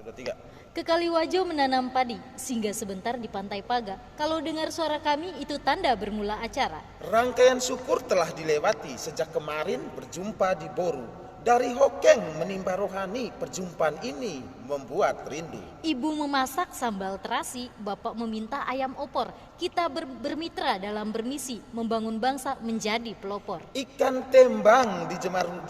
2, 3. Ke Kaliwajo menanam padi, singgah sebentar di Pantai Paga. Kalau dengar suara kami, itu tanda bermula acara. Rangkaian syukur telah dilewati sejak kemarin berjumpa di Boru. Dari Hokeng menimba rohani, perjumpaan ini membuat rindu. Ibu memasak sambal terasi, bapak meminta ayam opor. Kita bermitra dalam bermisi, membangun bangsa menjadi pelopor. Ikan tembang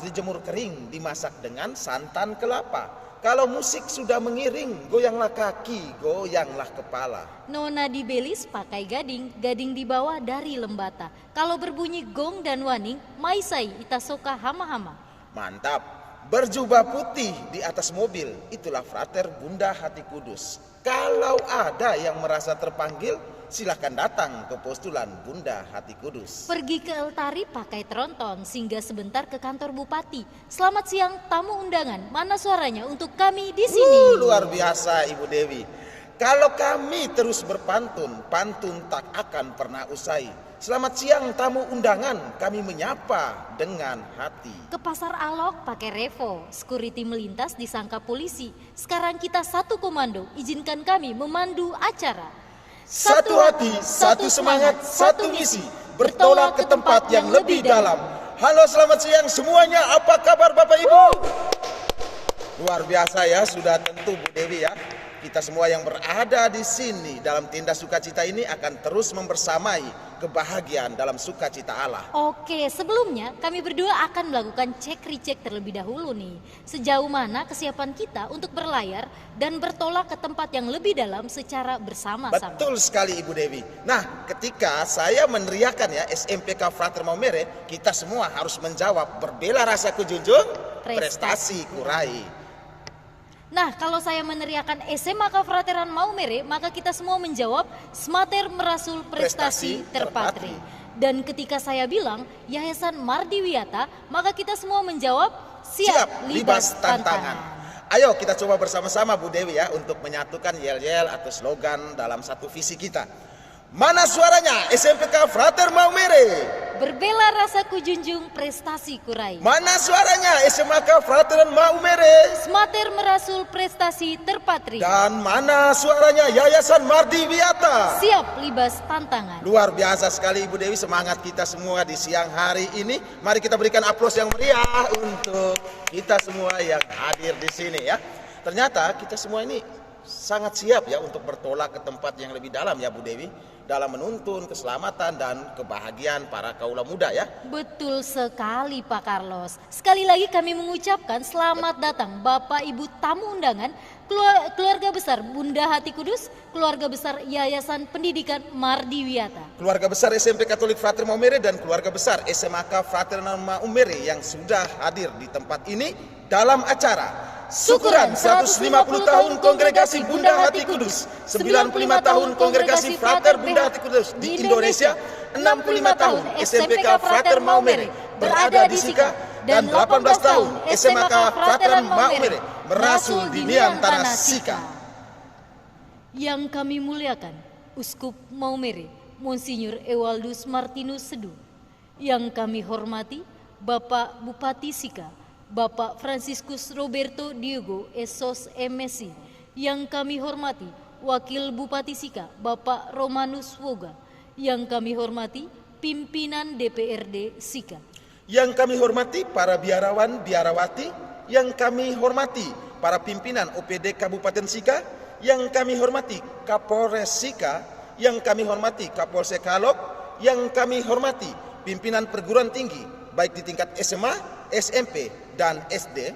dijemur kering, dimasak dengan santan kelapa. Kalau musik sudah mengiring, goyanglah kaki, goyanglah kepala. Nona di Belis pakai gading, gading dibawa dari Lembata. Kalau berbunyi gong dan waning, maisai itasoka hama-hama. Mantap, berjubah putih di atas mobil, itulah frater Bunda Hati Kudus. Kalau ada yang merasa terpanggil, silahkan datang ke postulan Bunda Hati Kudus. Pergi ke Eltari pakai tronton, singgah sebentar ke kantor bupati. Selamat siang tamu undangan, mana suaranya untuk kami di sini? Luar biasa Ibu Dewi. Kalau kami terus berpantun, pantun tak akan pernah usai. Selamat siang tamu undangan, kami menyapa dengan hati. Ke pasar Alok pakai revo, security melintas disangka polisi. Sekarang kita satu komando, izinkan kami memandu acara. Satu hati, satu semangat, satu misi, bertolak ke tempat yang lebih dalam. Halo, selamat siang semuanya, apa kabar Bapak Ibu? Luar biasa ya, sudah tentu Bu Dewi ya. Kita semua yang berada di sini dalam tenda sukacita ini akan terus membersamai kebahagiaan dalam sukacita Allah. Oke, sebelumnya kami berdua akan melakukan cek recheck terlebih dahulu nih. Sejauh mana kesiapan kita untuk berlayar dan bertolak ke tempat yang lebih dalam secara bersama-sama. Betul sekali Ibu Dewi. Nah, ketika saya meneriakan ya SMPK Frater Maumere, kita semua harus menjawab berbela rasa kujunjung, prestasi kurai. Nah, kalau saya meneriakan SMA Kafrateran Maumere, maka kita semua menjawab Smater Merasul Prestasi Terpatri. Dan ketika saya bilang Yayasan Mardi Wiyata, maka kita semua menjawab Siap Libas Tantangan. Ayo kita coba bersama-sama Bu Dewi ya untuk menyatukan yel-yel atau slogan dalam satu visi kita. Mana suaranya SMPK Frater Maumere? Berbela rasa kujunjung, prestasi kurai. Mana suaranya SMK Frateran Maumere? Smater Merasul Prestasi Terpatri. Dan mana suaranya Yayasan Mardi Wiyata? Siap Libas Tantangan. Luar biasa sekali Ibu Dewi, semangat kita semua di siang hari ini. Mari kita berikan aplaus yang meriah untuk kita semua yang hadir di sini ya. Ternyata kita semua ini sangat siap ya untuk bertolak ke tempat yang lebih dalam ya Bu Dewi, dalam menuntun keselamatan dan kebahagiaan para kaula muda ya. Betul sekali Pak Carlos. Sekali lagi kami mengucapkan selamat datang Bapak Ibu tamu undangan, keluarga besar Bunda Hati Kudus, keluarga besar Yayasan Pendidikan Mardi Wiyata, keluarga besar SMP Katolik Frater Maumere dan keluarga besar SMK Frateran Maumere yang sudah hadir di tempat ini dalam acara Syukuran 150 tahun Kongregasi Bunda Hati Kudus, 95 tahun Kongregasi Frater Bunda Hati Kudus di Indonesia, 65 tahun SMPK Frater Maumere berada di Sika, dan 18 tahun SMK Frateran Maumere merasul di Nian Tanah Sika. Yang kami muliakan Uskup Maumere Monsinyur Ewaldus Martinus Sedu. Yang kami hormati Bapak Bupati Sika Bapak Franciscus Roberto Diego Esos Messi. Yang kami hormati Wakil Bupati Sika Bapak Romanus Woga. Yang kami hormati pimpinan DPRD Sika. Yang kami hormati para biarawan biarawati. Yang kami hormati para pimpinan OPD Kabupaten Sika. Yang kami hormati Kapolres Sika. Yang kami hormati Kapolsek Halok. Yang kami hormati pimpinan perguruan tinggi baik di tingkat SMA, SMP, dan SD.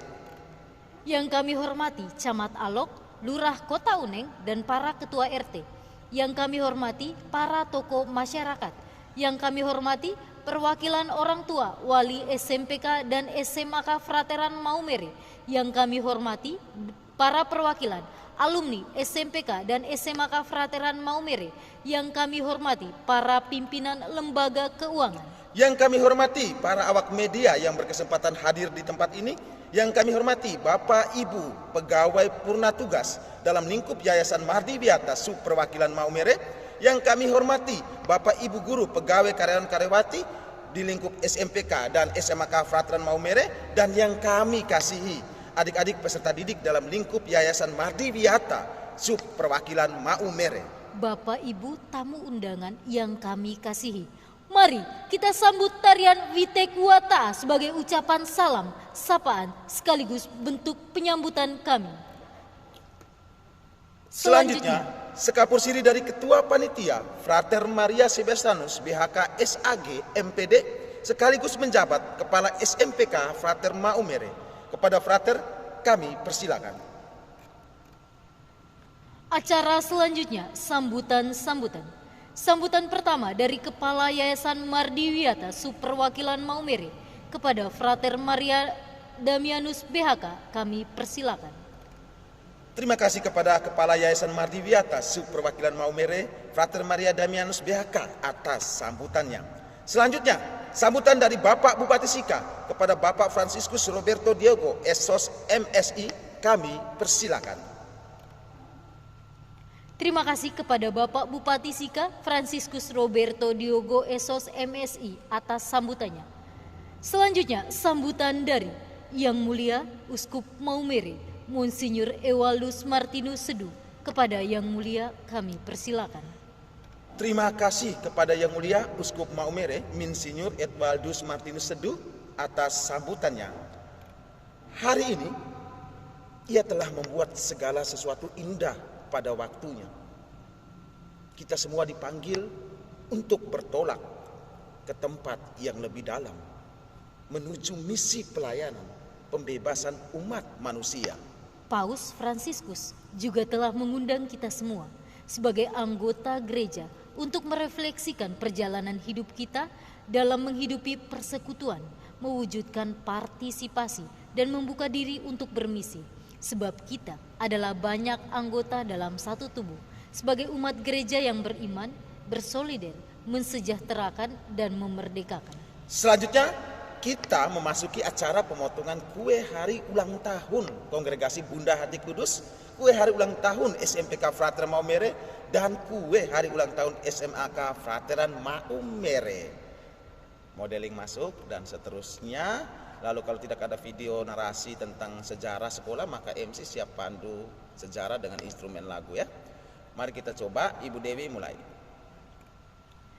Yang kami hormati Camat Alok, Lurah Kota Uneng, dan para ketua RT. Yang kami hormati para tokoh masyarakat. Yang kami hormati perwakilan orang tua, wali SMPK dan SMAK Frateran Maumere. Yang kami hormati para perwakilan alumni SMPK dan SMAK Frateran Maumere. Yang kami hormati para pimpinan lembaga keuangan. Yang kami hormati para awak media yang berkesempatan hadir di tempat ini. Yang kami hormati Bapak Ibu pegawai purna tugas dalam lingkup Yayasan Mardi Wiyata Sub Perwakilan Maumere. Yang kami hormati Bapak Ibu guru pegawai karyawan karyawati di lingkup SMPK dan SMK Frateran Maumere. Dan yang kami kasihi adik-adik peserta didik dalam lingkup Yayasan Mardi Wiyata, Sub Perwakilan Maumere. Bapak Ibu tamu undangan yang kami kasihi, mari kita sambut tarian Witekuwata sebagai ucapan salam, sapaan, sekaligus bentuk penyambutan kami. Selanjutnya, sekapur siri dari Ketua Panitia Frater Maria Sebastianus BHK SAG MPD sekaligus menjabat Kepala SMPK Frater Maumere. Kepada Frater kami persilakan. Acara selanjutnya sambutan. Sambutan pertama dari Kepala Yayasan Mardi Wiyata Superwakilan Maumere kepada Frater Maria Damianus BHK kami persilakan. Terima kasih kepada Kepala Yayasan Mardi Wiyata Superwakilan Maumere, Frater Maria Damianus BHK atas sambutannya. Selanjutnya, sambutan dari Bapak Bupati Sika kepada Bapak Franciscus Roberto Diogo SOS MSI kami persilakan. Terima kasih kepada Bapak Bupati Sika Franciscus Roberto Diogo SOS MSI atas sambutannya. Selanjutnya, sambutan dari Yang Mulia Uskup Maumere Monsinyur Ewaldus Martinus Sedu. Kepada Yang Mulia kami persilakan. Terima kasih kepada Yang Mulia Uskup Maumere Monsinyur Ewaldus Martinus Sedu atas sambutannya. Hari ini ia telah membuat segala sesuatu indah pada waktunya. Kita semua dipanggil untuk bertolak ke tempat yang lebih dalam, menuju misi pelayanan pembebasan umat manusia. Paus Fransiskus juga telah mengundang kita semua sebagai anggota gereja untuk merefleksikan perjalanan hidup kita dalam menghidupi persekutuan, mewujudkan partisipasi, dan membuka diri untuk bermisi. Sebab kita adalah banyak anggota dalam satu tubuh, sebagai umat gereja yang beriman, bersolider, mensejahterakan, dan memerdekakan. Selanjutnya, kita memasuki acara pemotongan kue hari ulang tahun Kongregasi Bunda Hati Kudus, kue hari ulang tahun SMPK Frater Maumere, dan kue hari ulang tahun SMAK Frateran Maumere. Modeling masuk dan seterusnya. Lalu kalau tidak ada video narasi tentang sejarah sekolah, maka MC siap pandu sejarah dengan instrumen lagu ya. Mari kita coba, Ibu Dewi mulai.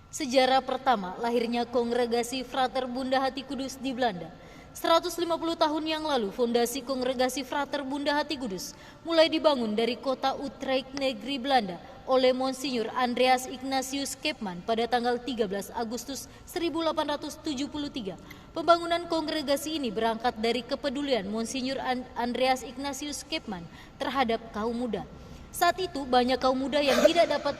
Sejarah pertama lahirnya Kongregasi Frater Bunda Hati Kudus di Belanda. 150 tahun yang lalu fondasi Kongregasi Frater Bunda Hati Kudus mulai dibangun dari kota Utrecht negeri Belanda oleh Monsinyur Andreas Ignatius Kepman pada tanggal 13 Agustus 1873. Pembangunan kongregasi ini berangkat dari kepedulian Monsinyur Andreas Ignatius Kepman terhadap kaum muda. Saat itu banyak kaum muda yang tidak dapat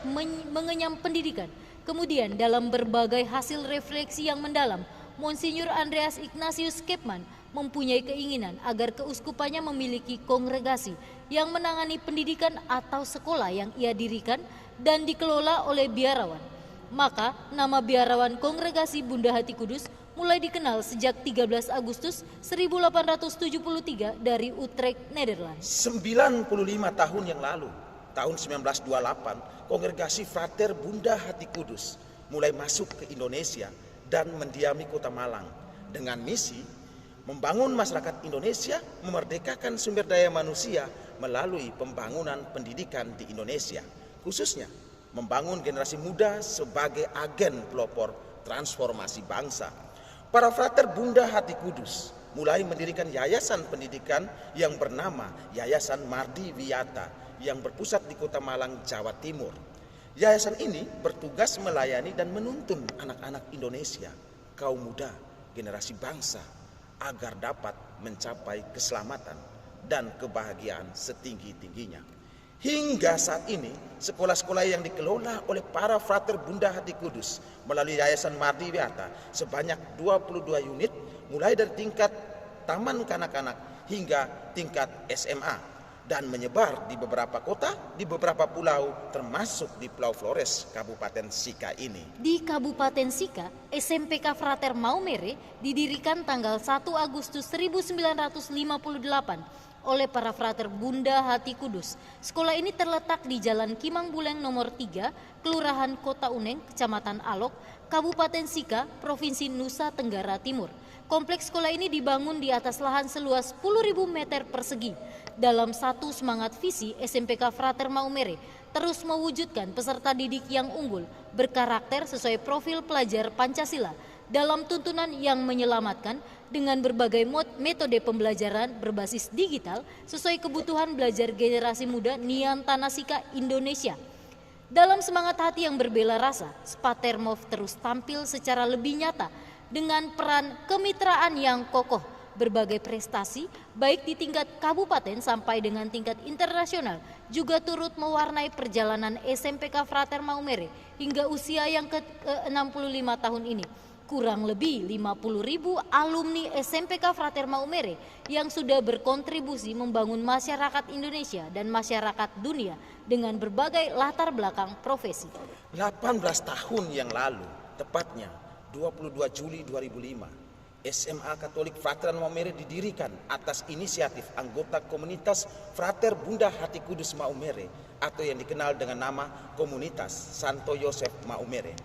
mengenyam pendidikan. Kemudian dalam berbagai hasil refleksi yang mendalam, Monsinyur Andreas Ignatius Kepman mempunyai keinginan agar keuskupannya memiliki kongregasi yang menangani pendidikan atau sekolah yang ia dirikan dan dikelola oleh biarawan. Maka nama biarawan Kongregasi Bunda Hati Kudus mulai dikenal sejak 13 Agustus 1873 dari Utrecht, Nederland. 95 tahun yang lalu, tahun 1928, Kongregasi Frater Bunda Hati Kudus mulai masuk ke Indonesia dan mendiami Kota Malang dengan misi membangun masyarakat Indonesia, memerdekakan sumber daya manusia melalui pembangunan pendidikan di Indonesia, khususnya membangun generasi muda sebagai agen pelopor transformasi bangsa. Para Frater Bunda Hati Kudus mulai mendirikan yayasan pendidikan yang bernama Yayasan Mardi Wiyata yang berpusat di Kota Malang, Jawa Timur. Yayasan ini bertugas melayani dan menuntun anak-anak Indonesia, kaum muda, generasi bangsa, agar dapat mencapai keselamatan dan kebahagiaan setinggi-tingginya. Hingga saat ini, sekolah-sekolah yang dikelola oleh para Frater Bunda Hati Kudus melalui Yayasan Mardi Wiyata sebanyak 22 unit, mulai dari tingkat taman kanak-kanak hingga tingkat SMA, dan menyebar di beberapa kota, di beberapa pulau, termasuk di Pulau Flores, Kabupaten Sika ini. Di Kabupaten Sika, SMPK Frater Maumere didirikan tanggal 1 Agustus 1958 oleh para Frater Bunda Hati Kudus. Sekolah ini terletak di Jalan Kimang Buleng nomor 3, Kelurahan Kota Uneng, Kecamatan Alok, Kabupaten Sika, Provinsi Nusa Tenggara Timur. Kompleks sekolah ini dibangun di atas lahan seluas 10.000 meter persegi. Dalam satu semangat visi, SMPK Frater Maumere terus mewujudkan peserta didik yang unggul, berkarakter sesuai profil pelajar Pancasila, dalam tuntunan yang menyelamatkan dengan berbagai metode pembelajaran berbasis digital sesuai kebutuhan belajar generasi muda Niantanasika Indonesia. Dalam semangat hati yang berbela rasa, Spatermov terus tampil secara lebih nyata dengan peran kemitraan yang kokoh, berbagai prestasi baik di tingkat kabupaten sampai dengan tingkat internasional juga turut mewarnai perjalanan SMPK Frater Maumere hingga usia yang ke-65 tahun ini. Kurang lebih 50.000 alumni SMPK Frater Maumere yang sudah berkontribusi membangun masyarakat Indonesia dan masyarakat dunia dengan berbagai latar belakang profesi. 18 tahun yang lalu, tepatnya 22 Juli 2005, SMA Katolik Frateran Maumere didirikan atas inisiatif anggota komunitas Frater Bunda Hati Kudus Maumere atau yang dikenal dengan nama Komunitas Santo Yosef Maumere.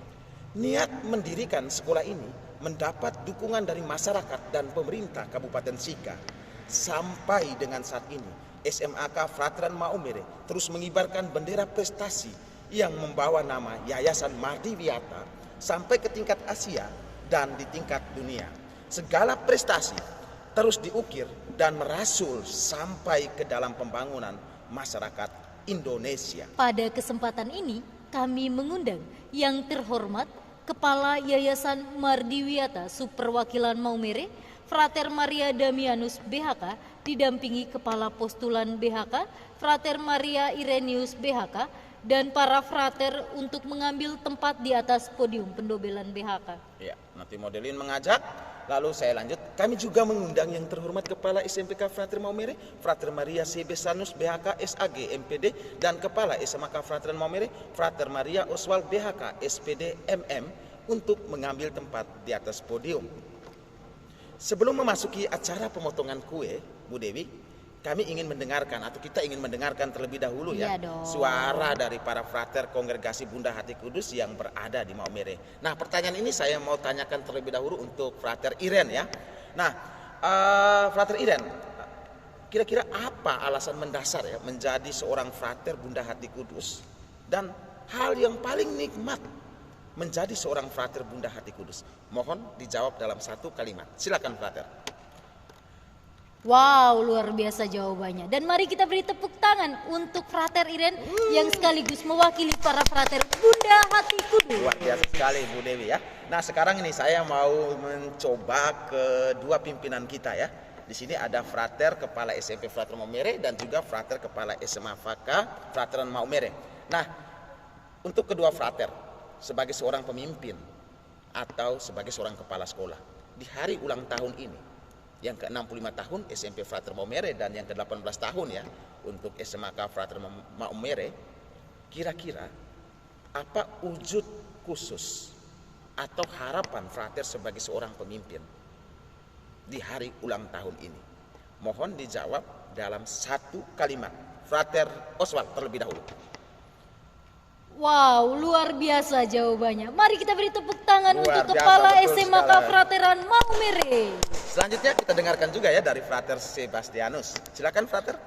Niat mendirikan sekolah ini mendapat dukungan dari masyarakat dan pemerintah Kabupaten Sika. Sampai dengan saat ini, SMAK Frateran Maumere terus mengibarkan bendera prestasi yang membawa nama Yayasan Mardiwiata sampai ke tingkat Asia dan di tingkat dunia. Segala prestasi terus diukir dan merasul sampai ke dalam pembangunan masyarakat Indonesia. Pada kesempatan ini, kami mengundang yang terhormat Kepala Yayasan Mardiwiata Superwakilan Maumere, Frater Maria Damianus BHK, didampingi Kepala Postulan BHK, Frater Maria Irenius BHK, dan para frater untuk mengambil tempat di atas podium pendobelan BHK. Ya, nanti Modelin mengajak, lalu saya lanjut. Kami juga mengundang yang terhormat Kepala SMPK Frater Maumere, Frater Maria C. Besanus BHK SAG MPD, dan Kepala SMK Frateran Maumere, Frater Maria Oswald BHK SPD MM untuk mengambil tempat di atas podium. Sebelum memasuki acara pemotongan kue, Bu Dewi, kami ingin mendengarkan atau kita ingin mendengarkan terlebih dahulu ya suara dari para frater Kongregasi Bunda Hati Kudus yang berada di Maumere. Nah, pertanyaan ini saya mau tanyakan terlebih dahulu untuk Frater Iren ya. Nah, Frater Iren, kira-kira apa alasan mendasar ya menjadi seorang frater Bunda Hati Kudus dan hal yang paling nikmat menjadi seorang frater Bunda Hati Kudus? Mohon dijawab dalam satu kalimat. Silakan Frater. Wow, luar biasa jawabannya. Dan mari kita beri tepuk tangan untuk Frater Iren yang sekaligus mewakili para frater Bunda Hati Kudus. Luar biasa sekali Bu Dewi ya. Nah, sekarang ini saya mau mencoba kedua pimpinan kita ya. Di sini ada Frater Kepala SMP Frater Maumere dan juga Frater Kepala SMA Faka Frateran Maumere. Nah, untuk kedua frater sebagai seorang pemimpin atau sebagai seorang kepala sekolah di hari ulang tahun ini, yang ke-65 tahun SMP Frater Maumere dan yang ke-18 tahun ya untuk SMAK Frater Maumere, kira-kira apa wujud khusus atau harapan frater sebagai seorang pemimpin di hari ulang tahun ini? Mohon dijawab dalam satu kalimat. Frater Oswald terlebih dahulu. Wow, luar biasa jawabannya. Mari kita beri tepuk tangan Luar untuk biasa, Kepala betul SMK sekali. Frateran Maumere. Selanjutnya kita dengarkan juga ya dari Frater Sebastianus. Silakan Frater.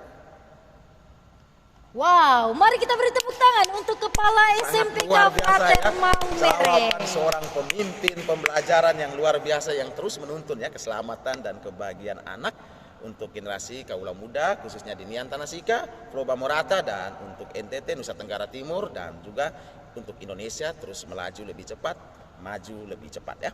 Wow, mari kita beri tepuk tangan untuk Kepala SMPK Luar biasa Frater ya. Maumere. Jawaban seorang pemimpin pembelajaran yang luar biasa yang terus menuntun ya keselamatan dan kebahagiaan anak untuk generasi kaula muda khususnya di Niantanasika, Proba Morata, dan untuk NTT Nusa Tenggara Timur, dan juga untuk Indonesia terus melaju lebih cepat, maju lebih cepat ya.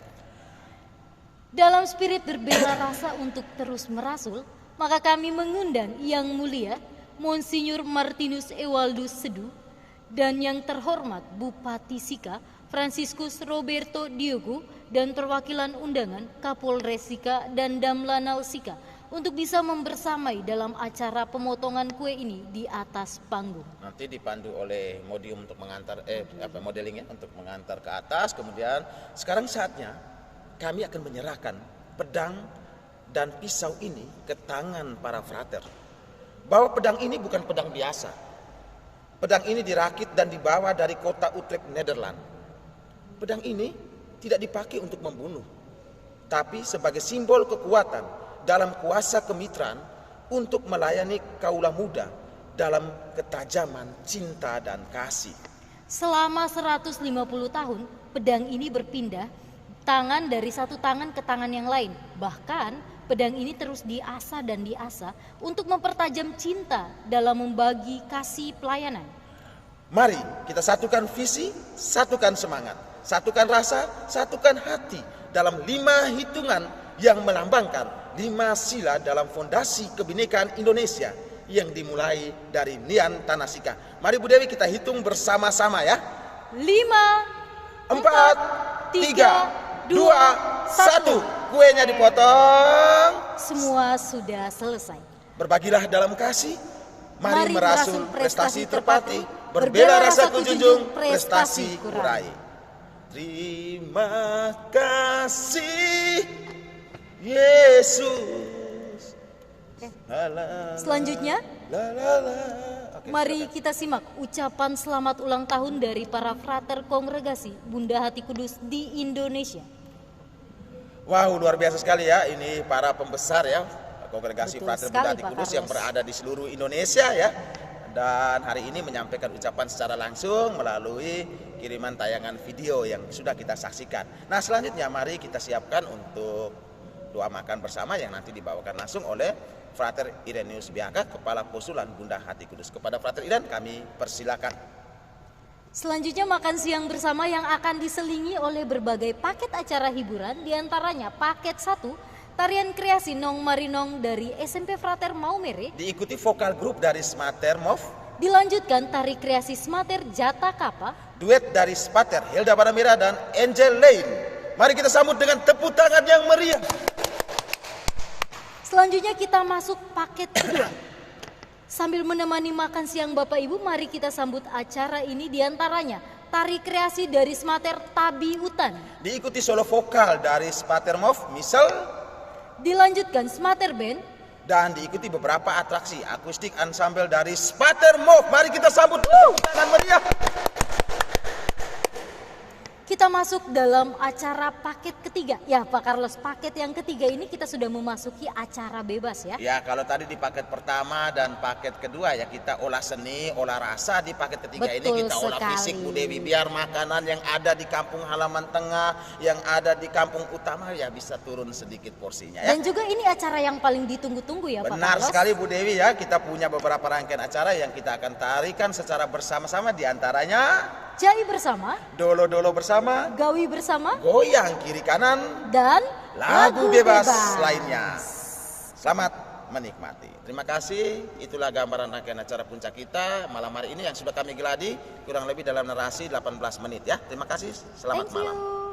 Dalam spirit berbela rasa untuk terus merasul, maka kami mengundang Yang Mulia Monsinyur Martinus Ewaldus Sedu dan yang terhormat Bupati Sika Franciscus Roberto Diogo dan perwakilan undangan Kapolres Sika dan Damlanal Sika untuk bisa membersamai dalam acara pemotongan kue ini di atas panggung. Nanti dipandu oleh modium untuk mengantar modelingnya untuk mengantar ke atas. Kemudian sekarang saatnya kami akan menyerahkan pedang dan pisau ini ke tangan para frater. Bahwa pedang ini bukan pedang biasa. Pedang ini dirakit dan dibawa dari kota Utrecht, Nederland. Pedang ini tidak dipakai untuk membunuh, tapi sebagai simbol kekuatan dalam kuasa kemitraan untuk melayani kaula muda dalam ketajaman cinta dan kasih. Selama 150 tahun, pedang ini berpindah tangan dari satu tangan ke tangan yang lain. Bahkan, pedang ini terus diasah dan diasah untuk mempertajam cinta dalam membagi kasih pelayanan. Mari kita satukan visi, satukan semangat, satukan rasa, satukan hati dalam 5 hitungan yang melambangkan 5 sila dalam fondasi kebinekaan Indonesia yang dimulai dari Nian Tanasika. Mari Bu Dewi kita hitung bersama-sama ya. 5, 4, 3, 2, 1. Kuenya dipotong. Semua sudah selesai. Berbagilah dalam kasih. Mari merasul prestasi terpati. Berbela Berbela rasa rasa kunjunjung, kunjung, prestasi prestasi kurai. Terima kasih Yesus. Selanjutnya, La, la, la. Oke, mari silakan. kita simak ucapan selamat ulang tahun dari para frater kongregasi Bunda Hati Kudus di Indonesia. Wow, luar biasa sekali ya. Ini para pembesar ya, kongregasi Betul Frater sekali, Bunda Hati Pak Kudus yang Carlos. berada di seluruh Indonesia ya. Dan hari ini menyampaikan ucapan secara langsung melalui kiriman tayangan video yang sudah kita saksikan. Nah, selanjutnya mari kita siapkan untuk doa makan bersama yang nanti dibawakan langsung oleh Frater Ireneus Biaka, Kepala Posulan Bunda Hati Kudus. Kepada Frater Iren kami persilakan. Selanjutnya makan siang bersama yang akan diselingi oleh berbagai paket acara hiburan, diantaranya paket 1, tarian kreasi Nong Marinong dari SMP Frater Maumere, Diikuti vokal grup dari Smater Mov, dilanjutkan tari kreasi Smater Jata Kapa, duet dari Spater Hilda Baramira dan Angel Lane. Mari kita sambut dengan tepuk tangan yang meriah. Selanjutnya kita masuk paket kedua. Sambil menemani makan siang Bapak Ibu, mari kita sambut acara ini diantaranya tari kreasi dari Smater Tabi Utan. Diikuti solo vokal dari Spater Mov, misal, Dilanjutkan Smater Band. dan diikuti beberapa atraksi akustik ensemble dari Spater Mov. Mari kita sambut tepuk tangan meriah. Kita masuk dalam acara paket ketiga. Ya Pak Carlos, paket yang ketiga ini kita sudah memasuki acara bebas ya. Ya, kalau tadi di paket pertama dan paket kedua ya kita olah seni, olah rasa. Di paket ketiga ini Betul kita olah sekali. fisik Bu Dewi. Biar makanan yang ada di kampung halaman tengah, yang ada di kampung utama ya bisa turun sedikit porsinya ya. Dan juga ini acara yang paling ditunggu-tunggu ya Pak Benar Carlos. sekali Bu Dewi ya, kita punya beberapa rangkaian acara yang kita akan tarikan secara bersama-sama, diantaranya Jai bersama, Dolo-Dolo bersama, Gawi bersama, Goyang Kiri Kanan, dan lagu bebas lainnya. Selamat menikmati. Terima kasih, itulah gambaran rangkaian acara puncak kita malam hari ini yang sudah kami geladi kurang lebih dalam narasi 18 menit ya. Terima kasih, selamat Thank malam. you.